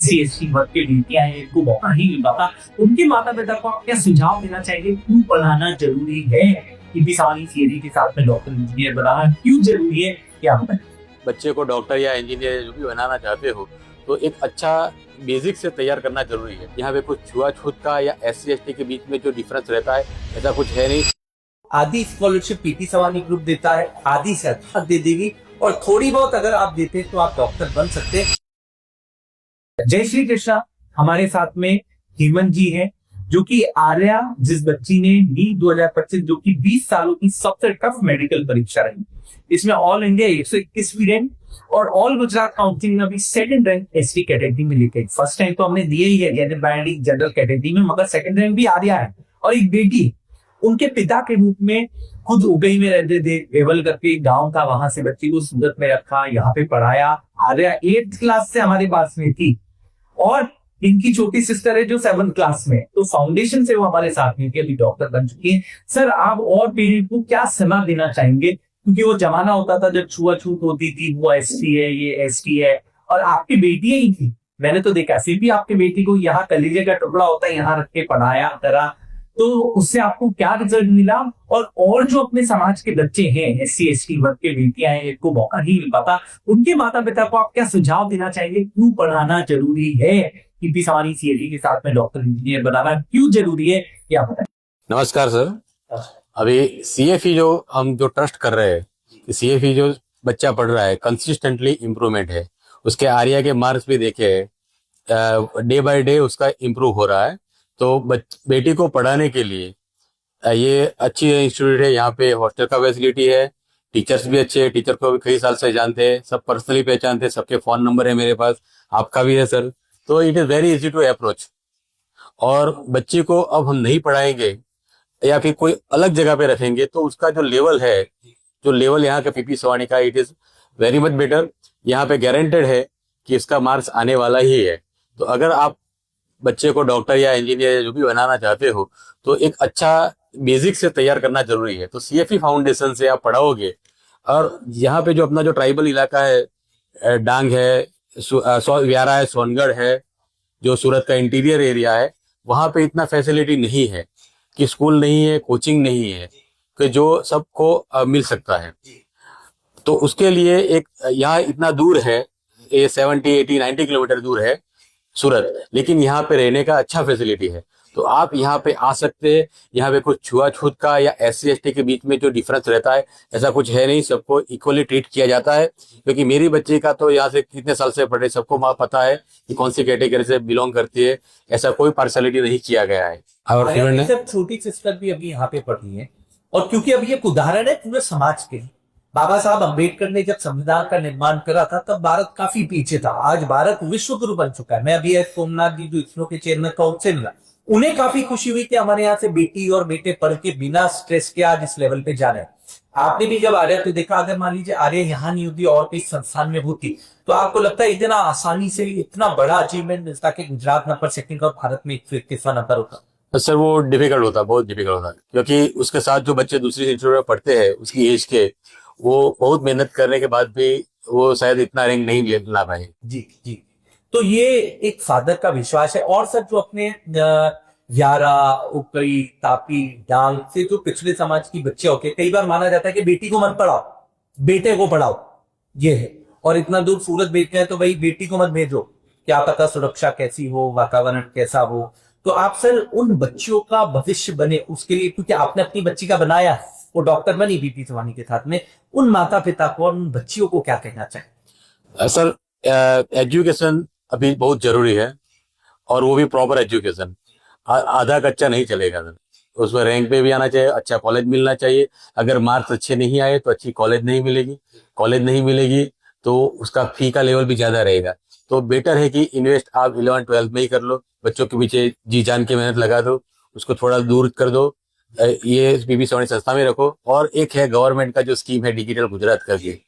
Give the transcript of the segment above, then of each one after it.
SC/ST वर्ग के बेटियां हैं, इनको मौका नहीं मिल पाता, उनके माता पिता को आप क्या सुझाव देना चाहेंगे? क्यों पढ़ाना जरूरी है? इतनी सारी थियरी के साथ में डॉक्टर इंजीनियर बनाना क्यों जरूरी है, क्या बताएं? बच्चे को डॉक्टर या इंजीनियर जो भी बनाना चाहते हो तो एक अच्छा बेसिक से तैयार करना जरूरी है। यहाँ पे कुछ छुआछूत का या SC/ST के बीच में जो डिफरेंस रहता है ऐसा कुछ है नहीं। आधी स्कॉलरशिप पीटी सवानी ग्रुप देता है, आधी सरकार दे देगी, और थोड़ी बहुत अगर आप देते तो आप डॉक्टर बन सकते हैं। जय श्री कृष्णा। हमारे साथ में हेमंत जी हैं, जो कि आर्या, जिस बच्ची ने नीट 2025 जो कि 20 सालों की सबसे टफ मेडिकल परीक्षा रही, इसमें ऑल इंडिया 121वीं रैंक और ऑल गुजरात काउंसिल में भी सेकंड रैंक ST कैटेगरी में लेके। फर्स्ट रैंक तो हमने दिया ही है जनरल कैटेगरी में, मगर सेकंड रैंक भी आर्या है। और एक बेटी उनके पिता के रूप में खुद उबई में रहते थे, लेवल करके गांव का, वहां से बच्ची को सूरत में रखा, यहाँ पे पढ़ाया। आर्या 8th क्लास से हमारे पास में थी और इनकी छोटी सिस्टर है जो 7th क्लास में, तो फाउंडेशन से वो हमारे साथ में अभी डॉक्टर बन चुकी है। सर, आप और पेरेंट को क्या सलाह देना चाहेंगे? क्योंकि वो जमाना होता था जब छुआछूत होती थी, वो ST है, ये ST है, और आपकी बेटी ही थी। मैंने तो देखा, फिर भी आपकी बेटी को यहाँ कलीजे का टुकड़ा होता है, यहाँ रख के पढ़ाया करा, तो उससे आपको क्या रिजल्ट मिला? और जो अपने समाज के बच्चे हैं, SC/ST वर्ग के बेटियां हैं, इनको मौका नहीं मिल पाता, उनके माता पिता को आप क्या सुझाव देना चाहेंगे? क्यों पढ़ाना जरूरी है? इतनी सारी थियरी के साथ में डॉक्टर इंजीनियर बनाना क्यों जरूरी है, क्या बताएं? नमस्कार सर। अभी CFE जो हम जो ट्रस्ट कर रहे हैं, CFE जो बच्चा पढ़ रहा है कंसिस्टेंटली इम्प्रूवमेंट है। उसके आर्या के मार्क्स भी देखे, डे बाय डे उसका इम्प्रूव हो रहा है। तो बेटी को पढ़ाने के लिए ये अच्छी इंस्टीट्यूट है। यहाँ पे हॉस्टल का फैसिलिटी है, टीचर्स भी अच्छे हैं, टीचर को भी कई साल से जानते हैं, सब पर्सनली पहचानते हैं, सबके फोन नंबर है मेरे पास, आपका भी है सर। तो it is very easy to approach. और बच्ची को अब हम नहीं पढ़ाएंगे या फिर कोई अलग जगह पे रखेंगे तो उसका जो लेवल है, जो लेवल यहाँ के PP सवानी का, it is very much better. यहाँ पे गारंटेड है कि इसका मार्क्स आने वाला ही है। तो अगर आप बच्चे को डॉक्टर या इंजीनियर जो भी बनाना चाहते हो तो एक अच्छा बेसिक से तैयार करना जरूरी है। तो CFE फाउंडेशन से आप पढ़ाओगे। और यहाँ पे जो अपना जो ट्राइबल इलाका है, डांग है, व्यारा है, सोनगढ़ है, जो सूरत का इंटीरियर एरिया है, वहां पे इतना फैसिलिटी नहीं है कि स्कूल नहीं है, कोचिंग नहीं है कि जो सबको मिल सकता है। तो उसके लिए एक यहाँ इतना दूर है, ये 70, 80, 90 किलोमीटर दूर है सूरत, लेकिन यहाँ पे रहने का अच्छा फैसिलिटी है। तो आप यहाँ पे आ सकते हैं। यहाँ पे कुछ छुआछूत का या SC/ST के बीच में जो डिफरेंस रहता है ऐसा कुछ है नहीं, सबको इक्वली ट्रीट किया जाता है। क्योंकि मेरी बच्ची का तो यहाँ से कितने साल से पढ़े, सबको पता है कि कौन सी कैटेगरी से बिलोंग करती है, ऐसा कोई पार्शलिटी नहीं किया गया है। और सब छोटी सिस्टर भी अभी यहाँ पे पढ़ी है, और क्योंकि अभी एक उदाहरण है पूरे समाज के। बाबा साहब अम्बेडकर ने जब संविधान का निर्माण करा था तब भारत काफी पीछे था, आज भारत विश्व गुरु बन चुका है। मैं अभी सोमनाथ जी जो इसरो के चेयरमैन काउंसिल, उन्हें काफी खुशी हुई कि हमारे यहाँ से बेटी और बेटे पढ़ के बिना स्ट्रेस के आज इस लेवल पे जा रहे हैं। आपने भी जब आर्या तो देखा, अगर मान लीजिए आर्या यहाँ नहीं होती और किसी संस्थान में होती तो आपको लगता है इतना आसानी से इतना बड़ा अचीवमेंट मिलता कि गुजरात नंबर सेकंड और भारत में 121वां नंबर होता? सर वो डिफिकल्ट होता, बहुत डिफिकल्ट होता, क्योंकि उसके साथ जो बच्चे दूसरी इंस्टीट्यूट में पढ़ते हैं उसकी एज के, वो बहुत मेहनत करने के बाद भी वो शायद इतना रैंक नहीं ला पाए। जी जी। तो ये एक फादर का विश्वास है। और सर, जो अपने व्यारा, उपरी, तापी, डांग से जो पिछले समाज की बच्चे होके, कई बार माना जाता है कि बेटी को मत पढ़ाओ, बेटे को पढ़ाओ, ये है। और इतना दूर सूरत भेजते हैं तो भाई बेटी को मत भेजो, क्या पता सुरक्षा कैसी हो, वातावरण कैसा हो। तो आप सर उन बच्चियों का भविष्य बने उसके लिए, क्योंकि आपने अपनी बच्ची का बनाया है, वो डॉक्टर बनी PP सवानी के साथ में, उन माता पिता को और उन बच्चियों को क्या कहना चाहिए? सर एजुकेशन अभी बहुत जरूरी है, और वो भी प्रॉपर एजुकेशन। आधा कच्चा नहीं चलेगा सर, उसमें रैंक पे भी आना चाहिए, अच्छा कॉलेज मिलना चाहिए। अगर मार्क्स अच्छे नहीं आए तो अच्छी कॉलेज नहीं मिलेगी, कॉलेज नहीं मिलेगी तो उसका फी का लेवल भी ज्यादा रहेगा। तो बेटर है कि इन्वेस्ट आप 11th 12th में ही कर लो, बच्चों के पीछे जी जान के मेहनत लगा दो, उसको थोड़ा दूर कर दो, ये PP सवानी संस्था में रखो। और एक है गवर्नमेंट का जो स्कीम है डिजिटल गुजरात करके,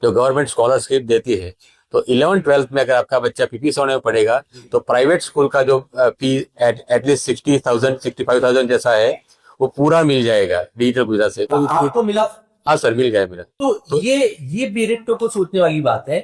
जो गवर्नमेंट स्कॉलरशिप देती है। तो 11th 12th में अगर आपका बच्चा PP सवानी में पढ़ेगा तो प्राइवेट स्कूल का जो फी एटलीस्ट 60,000 65,000 जैसा है वो पूरा मिल जाएगा डिजिटल गुजरात से। तो आपको मिला? हाँ सर, मिल गया मिला। तो ये पेरेंटों को सोचने वाली बात है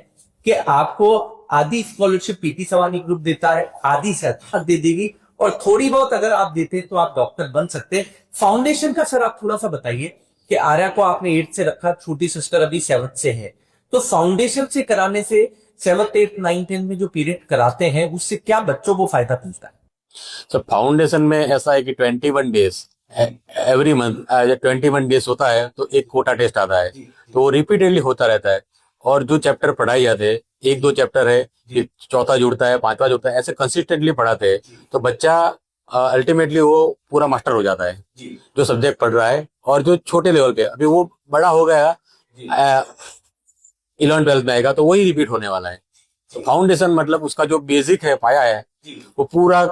कि आपको आधी स्कॉलरशिप पीटी सवानी ग्रुप देता है, आधी सरकार दे देगी, और थोड़ी बहुत अगर आप देते हैं तो आप डॉक्टर बन सकते हैं। फाउंडेशन का सर आप थोड़ा सा बताइए कि आर्या को आपने 8 से रखा, छोटी सिस्टर अभी 7 से है, तो फाउंडेशन से कराने से 7th 8th 9th 10th में जो पीरियड कराते हैं उससे क्या बच्चों को फायदा मिलता है? सर फाउंडेशन में ऐसा है कि 21 डेज एवरी मंथ, जब 21 डेज होता है तो एक कोटा टेस्ट आता है, तो वो रिपीटेडली होता रहता है। और जो चैप्टर पढ़ाई जाते हैं, 1-2 चैप्टर है कि चौथा जुड़ता है, 5वां जुड़ता है, ऐसे कंसिस्टेंटली पढ़ाते हैं, तो बच्चा अल्टीमेटली वो पूरा मास्टर हो जाता है जो सब्जेक्ट पढ़ रहा है। और जो छोटे लेवल पे, अभी वो बड़ा हो गया 11th-12th में आएगा तो वही रिपीट होने वाला है। तो फाउंडेशन मतलब उसका जो बेसिक है, पाया है, वो पूरा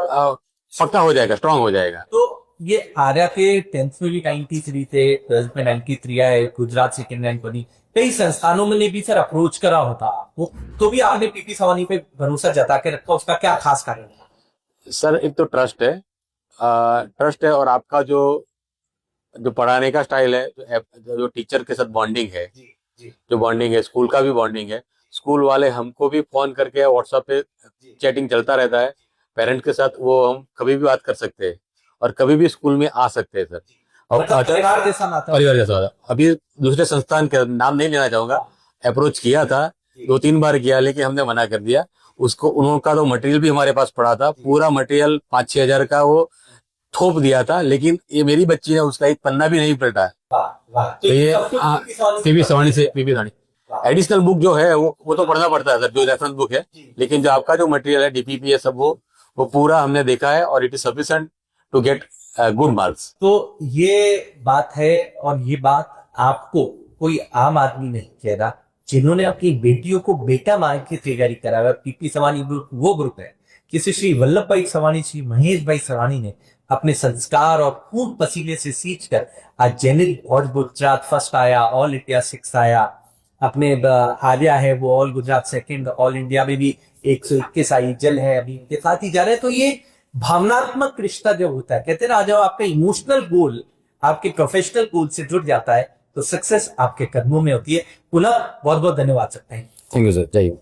पक्का हो जाएगा, स्ट्रांग हो जाएगा। तो ये आर्या के 10th में भी 93 थे, 12th में 93 आए, गुजरात सेकेंड रैंक बनी, कई संस्थानों में ने भी सर अप्रोच करा होता वो, तो भी आपने पीपी सवानी पे भरोसा जता के रखा, उसका क्या खास कारण है? सर एक तो ट्रस्ट है और आपका जो पढ़ाने का स्टाइल है, जो टीचर के साथ बॉन्डिंग है, जो बॉन्डिंग है, स्कूल का भी बॉन्डिंग है। स्कूल वाले हमको भी फोन करके व्हाट्सएप पे चैटिंग चलता रहता है, पेरेंट्स के साथ वो हम कभी भी बात कर सकते हैं और कभी भी स्कूल में आ सकते हैं सर। और परिवार जैसा नाता है। परिवार जैसा होता है। अभी दूसरे संस्थान का नाम नहीं लेना चाहूंगा, अप्रोच किया था 2-3 बार किया, लेकिन हमने मना कर दिया उसको। उनका तो मटेरियल भी हमारे पास पड़ा था, पूरा मटेरियल 5-6 हजार का वो थोप दिया था, लेकिन ये मेरी बच्ची ने उसका एक पन्ना भी नहीं पलटा। तो ये पीपी सवानी से एडिशनल बुक जो है वो तो पढ़ना पड़ता है सर, जो रेफरेंस बुक है, लेकिन जो आपका जो मटेरियल है डीपीपी है सब, वो पूरा हमने देखा है और it is sufficient to get good marks. तो ये बात है, और ये बात आपको कोई आम आदमी नहीं कह रहा, जिन्होंने अपनी बेटियों को बेटा मान के तैयारी करा हुआ। पीपी सवानी ग्रुप वो ग्रुप है किसी श्री वल्लभ भाई सवानी, श्री महेश भाई सवानी ने अपने संस्कार और खून पसीने से सींच कर आज जेनिक और गुजरात फर्स्ट आया, ऑल इंडिया 6 आया, अपने आर्या है वो all Gujarat second, all India में भी 121 आई, जल है अभी इनके साथ ही जा रहे हैं। तो ये भावनात्मक रिश्ता जो होता है, कहते हैं ना, जब आपका इमोशनल गोल आपके प्रोफेशनल गोल से जुड़ जाता है तो सक्सेस आपके कदमों में होती है। पुनः बहुत बहुत धन्यवाद सकते हैं। थैंक यू सर, जय हिंद।